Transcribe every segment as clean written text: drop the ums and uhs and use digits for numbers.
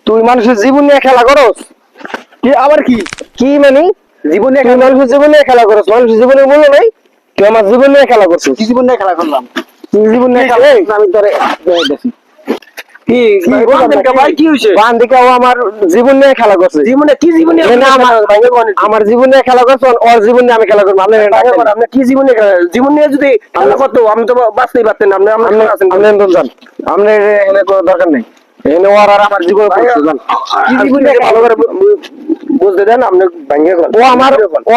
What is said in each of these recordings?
তুই মানুষের জীবন নিয়ে খেলা করস? কি আবার কি কি মানে জীবন নিয়ে মানুষের জীবন নিয়ে খেলা করস? মানুষের জীবনের মূল্য নাই? তুই আমার জীবন নিয়ে খেলা করছিস? কি জীবন নিয়ে খেলা করলাম? তুই জীবন নিয়ে খেলা করছিস, আমি তোরে দেখি কি ভাই কি হয়েছে? বান দিকে ও আমার জীবন নিয়ে খেলা করছে। জীবনে কি জীবন নিয়ে আমার জীবন নিয়ে খেলা করছে, ওর জীবন নিয়ে আমি খেলা করবো। আপনি কি জীবন নিয়ে জীবন নিয়ে যদি খেলা করতো আমি তো বাঁচতেই পারতেন। আপনি আছেন আপনি এখানে কোনো দরকার নেই। এখানে ওর আর আমার জীবন কি জীবন নিয়ে ভালো করে বুঝতে দেন। আপনি ও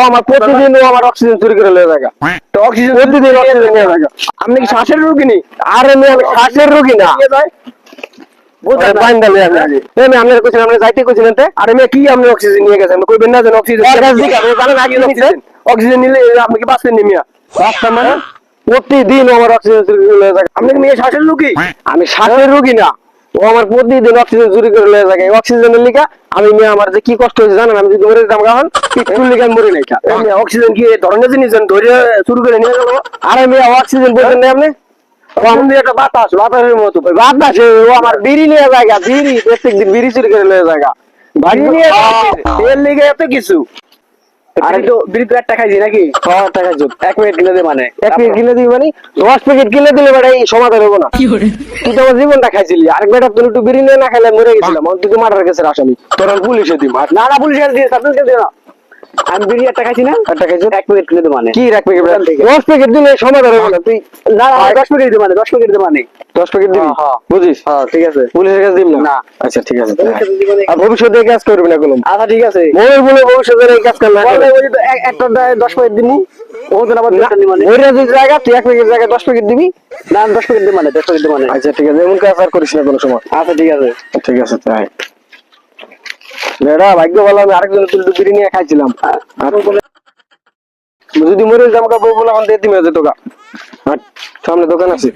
আমার প্রতিদিন ও আমার অক্সিজেন চুরি করে লয়ে যায়। তো অক্সিজেন প্রতিদিন অক্সিজেন নিয়ে যায়। আপনি কি শ্বাসের রোগী নি? আরে আমি শ্বাসের রোগী না। অক্সিজেন নিয়ে গেছেন কইবেন না যেন অক্সিজেন নিলে আপনি কি বাঁচতেন নি মিয়া? মানে প্রতিদিন আমার অক্সিজেন চুরি করে লয়ে যায়। আপনি কি মেয়ে শ্বাসের রোগী? আমি শ্বাসের রোগী না। ও আমার প্রতিদিন অক্সিজেন চুরি করে লয়ে যায়। অক্সিজেনের লিগা আমি মেয়ে আমার যে কি কষ্ট হয়েছে জানেন? আমি যদি মরে যেতাম এখন একটু লিগা মরে নাই। অক্সিজেন কি ধরনের জিনিস ধরে শুরু করে নিয়ে গেল? আরে মেয়ে অক্সিজেন বলছেন না আপনি? একটা বাতাস বাতাসের মতো বাতাস। ও আমার বিড়ি নিয়ে জায়গা, বিড়ি প্রত্যেকদিন বিড়ি চুরি করে লয়ে জায়গা। বাড়ি নিয়ে এর লিগে এত কিছু। আরে তো বিড়ি তো একটা খাইছি নাকি? 6 টাকা জোট। 1 মিনিট কিনে দে মানে 1 প্যাকেট কিনে দিবি মানে 10 প্যাকেট কিনে দিলে বেটা এই সমাধান হবো না। তুই তো আমার জীবনটা খাইছিলি। আরেক বেটা তুই একটু বিড়ি নিয়ে না খাইলে মরে গেছিলাম। তুই তো মার্ডার কেসের আসামি। তোর পুলিশে দিব। না না পুলিশ দিয়ে সাবজেক্ট দিয়ে না। আমি বিড়ি একটা খাইছি না? একটা খাইছি 1 প্যাকেট কিনে দে মানে কি 1 প্যাকেট? 10 প্যাকেট দিলে সমাধান হবে না। তুই না 10 প্যাকেট দে মানে 10 প্যাকেট দে মানে 10 প্যাকেট দিবি? হ্যাঁ বুঝিস? হ্যাঁ ঠিক আছে। পুলিশের কাছে দিব না? আচ্ছা ঠিক আছে। আর ভবিষ্যতে এই কাজ করবি না কোনো। আচ্ছা ঠিক আছে। মনের বলে ভবিষ্যতে এই কাজ করলে একটা 10 প্যাকেট দিমু। ও তো আবার মানে ওই যে জায়গা তুই 1 প্যাকেট জায়গায় 10 প্যাকেট দিবি? না 10 প্যাকেট দে মানে 10 প্যাকেট দে মানে আচ্ছা ঠিক আছে। এমন কাজ আর করিস না কোনো সময়। আচ্ছা ঠিক আছে। ঠিক আছে তাই। বেড়া ভাগ্য ভালো আমি আরেকজন তুই বিড়ি নিয়ে খাইছিলাম। যদি মরে যাম কা বউ বলা দিয়ে দিমে যে তোকা। সামনে দোকান আছে।